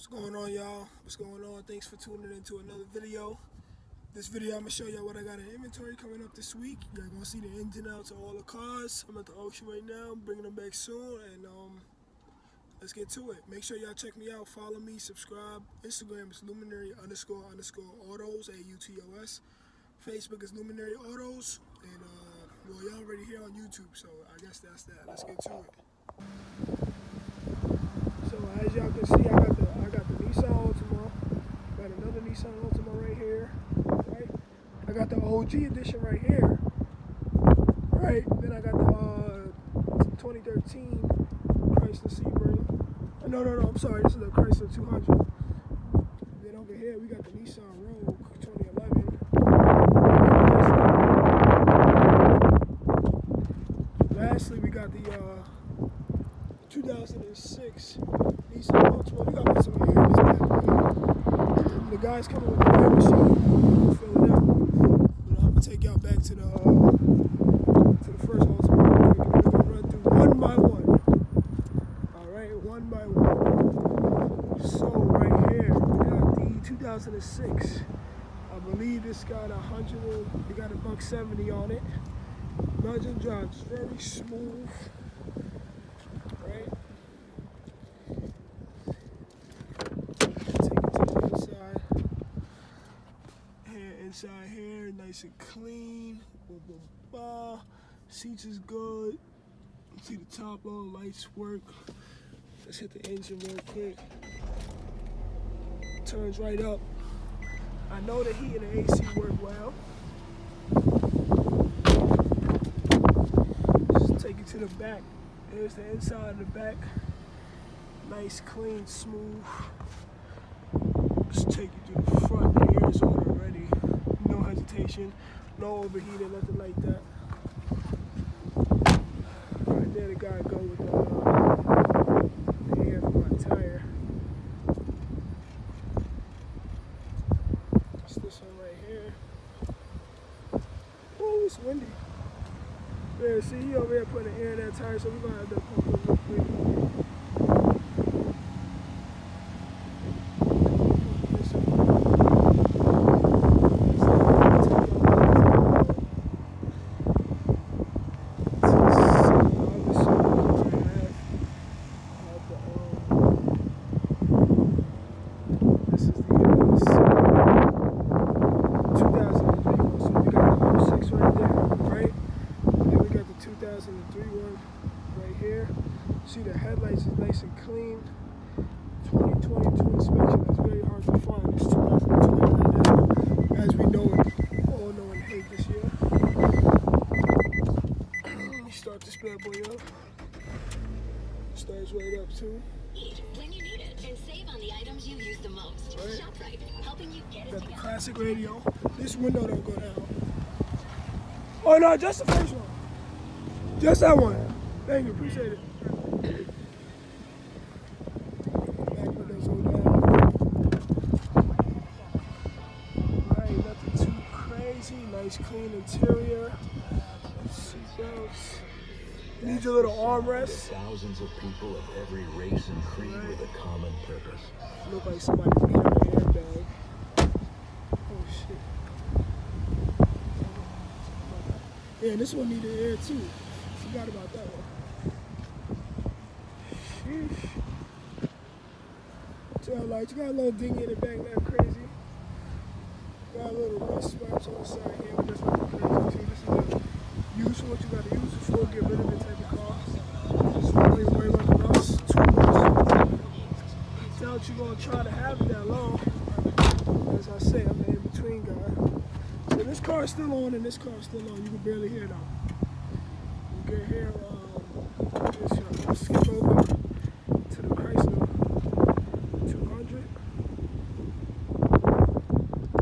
What's going on, y'all? What's going on? Thanks for tuning into another video. This video, I'm gonna show y'all what I got in inventory coming up this week. Y'all gonna see the ins and outs of all the cars. I'm at the auction right now, bringing them back soon, and let's get to it. Make sure y'all check me out, follow me, subscribe. Instagram is luminary__autos, AUTOS. Facebook is Luminary Autos, and well, y'all already here on YouTube, so I guess that's that. Let's get to it. So as y'all can see, I got the Nissan Altima. Got another Nissan Altima right here. Right. I got the OG edition right here. Right. Then I got the 2013 Chrysler Sebring. No. I'm sorry. This is the Chrysler 200. Then over here we got the Nissan Rogue 2011. Lastly, we got the 2006 Nissan Altima. We got some air in this back. The guy's coming with the air machine. Fill it up. But I'm gonna take y'all back to the first Altima. We're gonna run through one by one. All right, one by one. So right here, we got the 2006. I believe this got we got a $170 on it. Imagine drives very smooth. Right? Take it to the inside. Inside here, nice and clean. Boom, boom, bah. Seats is good. See the top on, lights work. Let's hit the engine real quick. Turns right up. I know the heat and the AC work well. Just take it to the back. There's the inside of the back. Nice, clean, smooth. Just take you to the front. The air is on already. No hesitation. No overheating, nothing like that. Right there, the guy go with the air for my tire. It's this one right here. Oh, it's windy. Yeah, see, he over here putting air in that tire, so we're gonna have to pump it real quick. This is the 2003 one, so we got the 06 right there, right? Then we got the 2003 one right here. See the headlights is nice and clean. 2022 inspection is very hard to find. It's 2020 right now, as we know it, all know and hate this year. Let me start this bad boy up. Starts right up too. When you need it and save on the items you use the most. Right. ShopRite, helping you get it Got the together. classic radio. This window don't go down. Oh no, just the first one. Just that one. Thank you, appreciate it. Back windows go down. Right, nothing too crazy. Nice clean interior. Seatbelts. Need your little armrest. Thousands of people of every race and creed with a common purpose. Look like somebody beat on the airbag. Oh shit. Yeah, this one needed air too. Forgot about that one. Sheesh. Tail lights. You got a little dinghy in the back, not crazy. Got a little rust spots on the side here, but that's not crazy too. This is use for what you gotta use it for, get rid of it type of car. Just don't really worry about the rust too much. Doubt you're gonna try to have it that long. As I say, I'm the in-between guy. So this car is still on and this car is still on. You can barely hear though. You can hear this. I'll skip over to the Chrysler 200.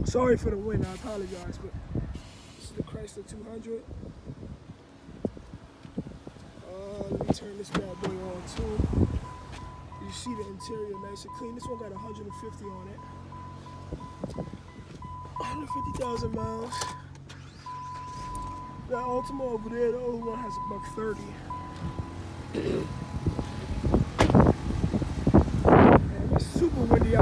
Sorry for the wind, I apologize, but this is the Chrysler 200. Let me turn this bad boy on too. You see the interior nice and clean. This one got 150 on it. 150,000 miles. That Altima over there, the old one has a $130. Man, it's super windy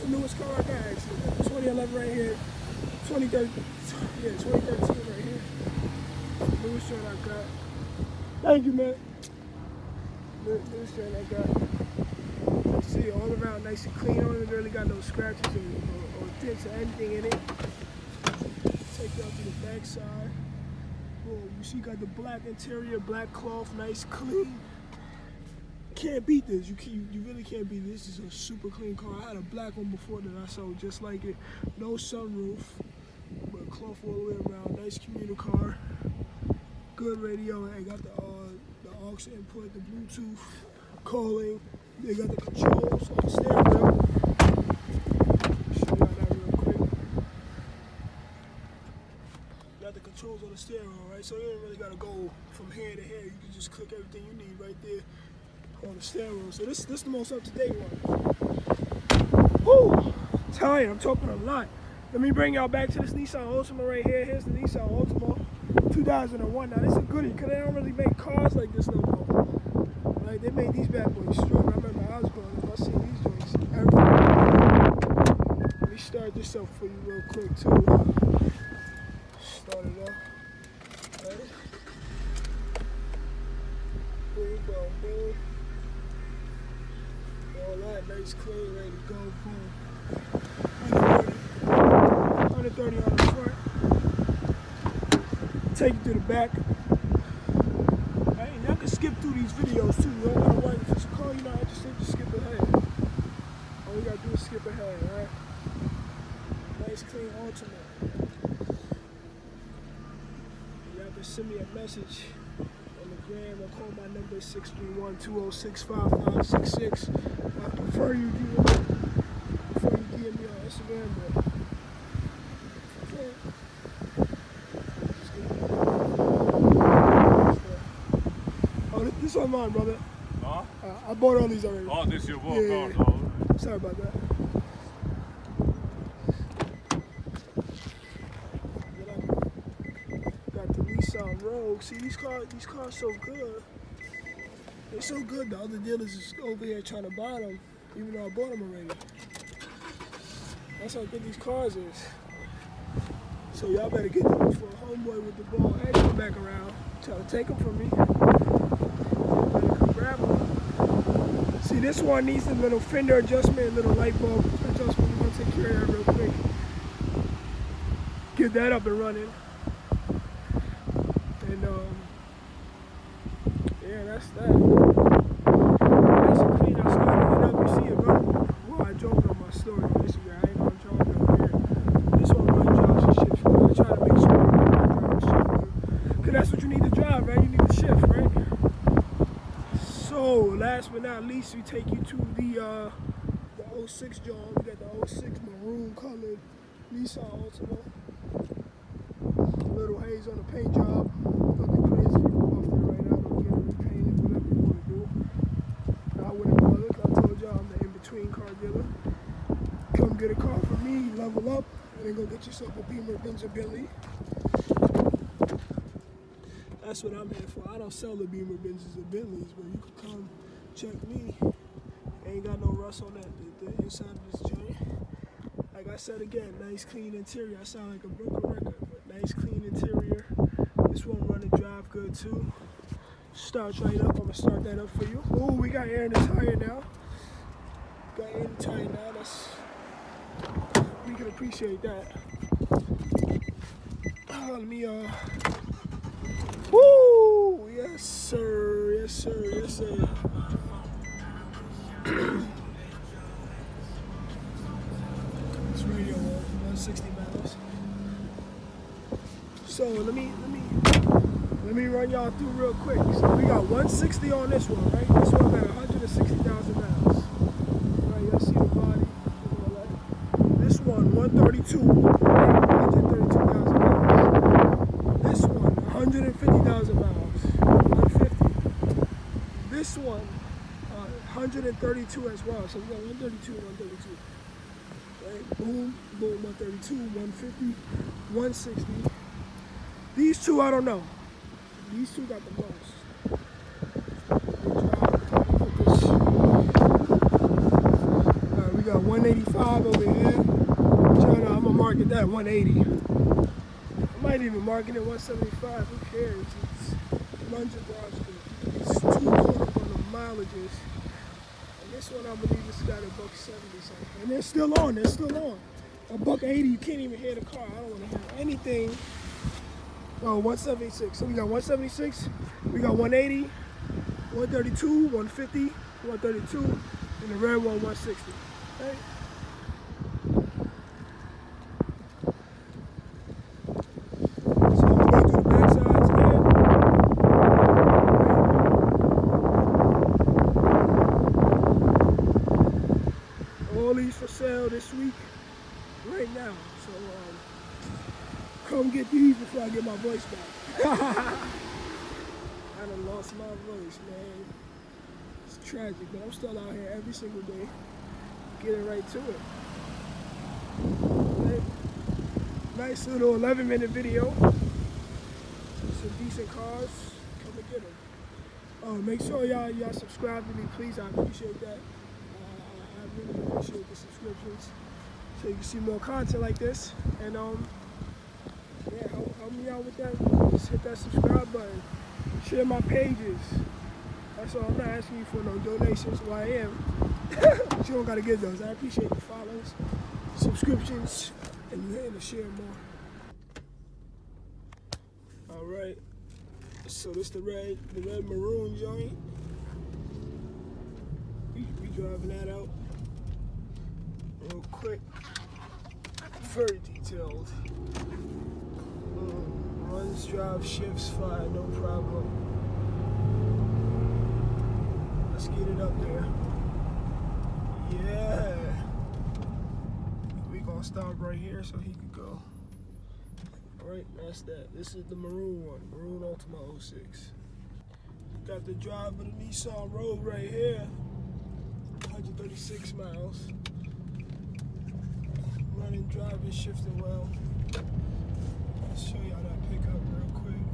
the newest car I got actually. 2011 right here. 2013, yeah, 2013 right here. Newest joint I got. Thank you, man. Newest joint I got. Let's see, all around nice and clean on it. Really got no scratches or dents or anything in it. Take you out to the back side. Boom, you see, got the black interior, black cloth, nice, clean. Can't beat this. You really can't beat this. This is a super clean car. I had a black one before that I sold just like it. No sunroof, but cloth all the way around. Nice commuter car. Good radio. I got the aux input, the Bluetooth, calling. They got the controls on the steering wheel. Show y'all that real quick. Got the controls on the steering wheel, right? So you ain't really gotta go from here to here. You can just click everything you need right there on the steering wheel. So this is the most up-to-date one. Woo! Tired, I'm talking a lot. Let me bring y'all back to this Nissan Altima right here. Here's the Nissan Altima 2001. Now this is a goodie because they don't really make cars like this no more. Like they made these bad boys strong. I remember I was growing up, I seen these joints everywhere. Let me start this up for you real quick too. Start it up. Right. Boom, boom, boom. All that nice, clean, ready to go. Boom. 130 on the front. Take you to the back. Hey, and y'all can skip through these videos too. You don't gotta wait. If it's a car you're not interested, just skip ahead. All you gotta do is skip ahead, alright? Nice, clean Altima. Y'all can send me a message on the gram or call my number 631-206-5566. I prefer you DM me on Instagram, but this on mine, brother. Huh? I bought all these already. Oh, this your walk Yeah. out. Oh. Sorry about that. Got the Nissan Rogue. See, these cars so good. They're so good. The other dealers is over here trying to buy them, even though I bought them already. That's how good these cars is. So y'all better get them for a homeboy with the ball and come back around, try to take them from me. Better come grab them. See, this one needs a little fender adjustment, little light bulb adjustment. We're gonna take care of that real quick. Get that up and running. And yeah, that's that. Nice and clean. I started it up. You see it running. Well, I drove it on my story on Instagram. I ain't gonna drive it over here. This one run drives and shifts. I try to make sure you drive and shift. Because that's what you need to drive, right? You need to shift, right? So, last but not least, we take you to the 06 John. We got the 06 maroon colored Nissan Altima. Little haze on the paint job. Nothing crazy. Off there right now. Don't get it repainted, whatever you want to do. I wouldn't bother. I told y'all I'm the in-between car dealer. Come get a car from me, level up, and then go get yourself a Beamer, Benz, or Bentley. That's what I'm here for. I don't sell the Beamer, Benzes, or Bentleys, but you can come check me. Ain't got no rust on that. The inside of this joint. Like I said again, nice clean interior. I sound like a broken record, but nice clean interior. This one run and drive good too. Starts right up. I'm gonna start that up for you. Oh, we got air in the tire now. Got air in the tire now. That's, we can appreciate that. Let me woo! Yes sir, yes sir, yes sir. This radio on 160 miles. So let me run y'all through real quick. So we got 160 on this one, right? This one got 160,000 miles. Right, y'all see the body. This one 132, 132,000 miles. This one 150,000 miles. 150. This one 132 as well. So we got 132 and 132. Right? Boom, boom, 132, 150, 160. These two, I don't know. These two got the most. Alright, we got 185 over 180. I might even market it 175. Who cares? It's Lunge Nebraska. It's 2 quarters on the mileages. And this one, I believe, it's got a $170 something. And they're still on. They're still on. A $180. You can't even hear the car. I don't want to hear anything. Oh, 176. So we got 176. We got 180, 132, 150, 132, and the red one 160. Okay. All these for sale this week, right now. So come get these before I get my voice back. I done lost my voice, man. It's tragic, but I'm still out here every single day, getting right to it. Okay. Nice little 11-minute video. Some decent cars. Come and get them. Make sure y'all subscribe to me, please. I appreciate that. I really appreciate the subscriptions, so you can see more content like this. And yeah, help me out with that. Just hit that subscribe button. Share my pages. That's all. I'm not asking you for no donations. Well, I am. But you don't gotta get those. I appreciate the follows, subscriptions, and you hitting to share more. All right. So this the red maroon joint. We driving that out real quick. Very detailed. Runs, drive, shifts, fire, no problem. Let's get it up there. Yeah. We gonna stop right here so he could go. Alright, that's that. This is the maroon one, Maroon Altima 06. Got the drive of the Nissan Rogue right here. 136 miles. Running, driving, shifting well. Let's show y'all that pickup real quick.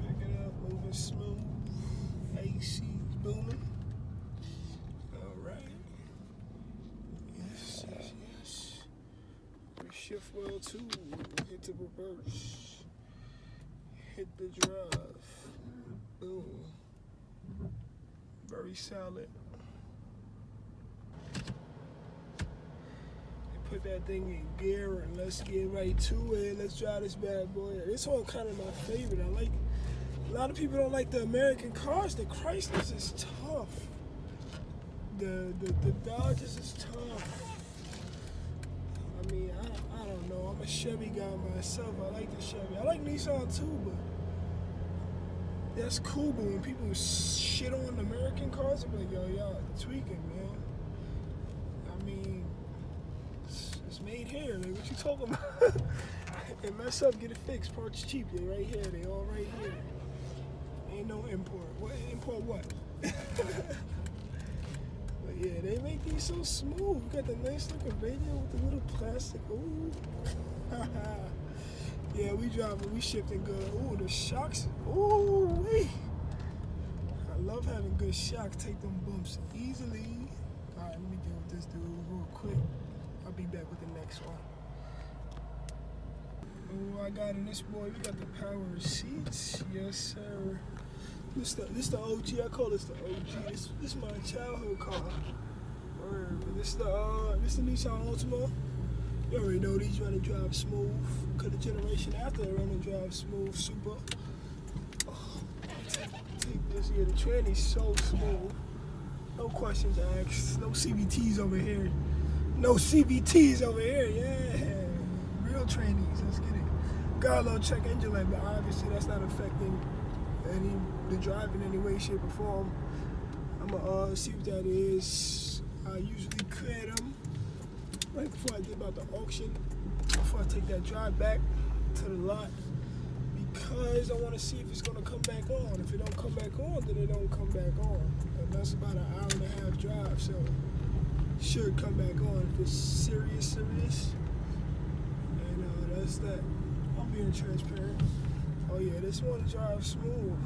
Pick it up, moving smooth. AC booming. Alright. Yes. We shift well too. Hit the reverse. Hit the drive. Boom. Very solid. Put that thing in gear and let's get right to it. Let's drive this bad boy. This one kind of my favorite. I like. A lot of people don't like the American cars. The Chryslers is tough. The Dodges is tough. I mean, I don't know. I'm a Chevy guy myself. I like the Chevy. I like Nissan too, but that's cool. But when people shit on American cars, I'm like, yo, y'all tweaking, man. I mean, it's made here. Like, what you talking about? They mess up, get it fixed. Parts cheap. They right here. They all right here. Ain't no import. What import? What? But yeah, they make these so smooth. You got the nice looking radio with the little plastic. Ooh. Yeah, we driving, we shifting good. Ooh, the shocks. Ooh, wee. I love having good shocks. Take them bumps easily. All right, let me deal with this dude real quick. I'll be back with the next one. Oh, I got in this boy. We got the power seats. Yes, sir. This the OG. I call this the OG. This my childhood car. Word. This the Nissan Altima. You already know these run and drive smooth. Cause the generation after they run and drive smooth, super. Oh, take this. Yeah, the tranny's so smooth. No questions asked. No CVTs over here. No CVTs over here. Yeah, real trannies. Let's get it. Got a little check engine light, but obviously that's not affecting the drive in any way, shape, or form. I'm gonna see what that is. I usually clear them right before I dip out the auction, before I take that drive back to the lot, because I want to see if it's gonna come back on. If it don't come back on, then it don't come back on. And that's about an hour and a half drive, so it should come back on if it's serious. And that's that. I'm being transparent. Oh yeah, this one drives smooth.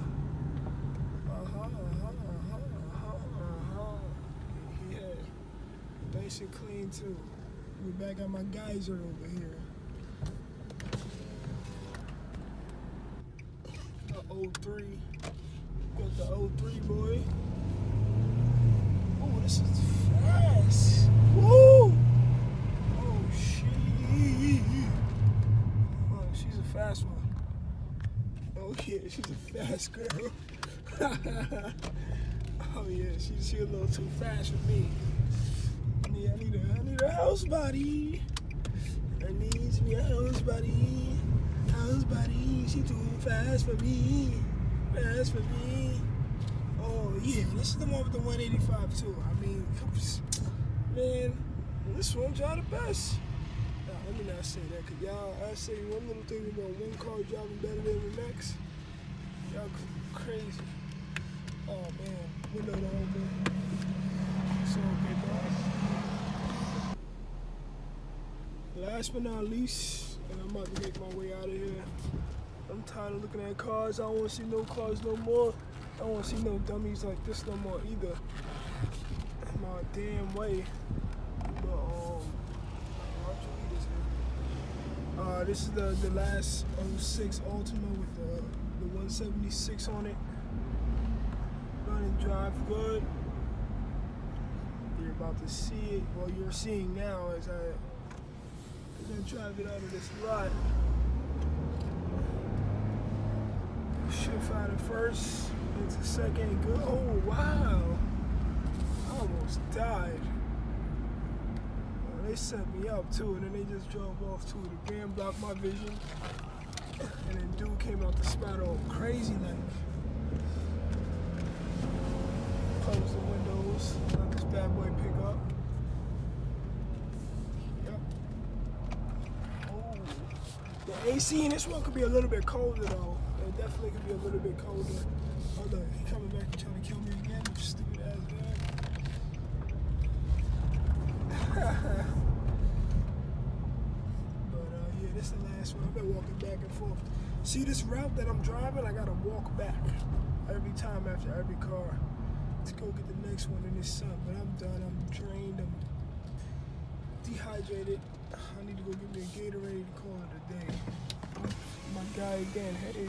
Nice and clean too. We back at my geyser over here. The 03. Got the 03 boy. Oh, this is fast. Woo! Oh, shit. Oh, she's a fast one. Oh, yeah, she's a fast girl. Oh, yeah, she's a little too fast for me. Yeah, I need a house body. I need me a house body. House body, she too fast for me. Fast for me. Oh yeah, this is the one with the 185 too. I mean, man, this one's y'all the best. Nah, let me not say that, cause y'all, I say one little thing about one car driving better than the next. Y'all crazy. Oh man, window to open. So good, dog. Last but not least, and I'm about to make my way out of here. I'm tired of looking at cars. I don't want to see no cars no more. I don't want to see no dummies like this no more either. My damn way. But this is the last 06 Altima with the 176 on it. Run and drive good. You're about to see it. Well, you're seeing now as I drive it out of this lot. Shift out of first into second. Good. Oh wow! I almost died. They set me up too, and then they just drove off too. The van blocked my vision, and then dude came out the spot all crazy like. Close the windows. Let this bad boy pick up. Yep. Oh, the AC in this one could be a little bit colder though. It definitely could be a little bit colder. Hold on, he coming back and trying to kill me again. Stupid ass guy. But yeah, this is the last one. I've been walking back and forth. See this route that I'm driving? I gotta walk back every time after every car to go get the next one in this sun. But I'm done. I'm drained. I'm dehydrated. I need to go get me a Gatorade and call it a day. My guy again. Hey.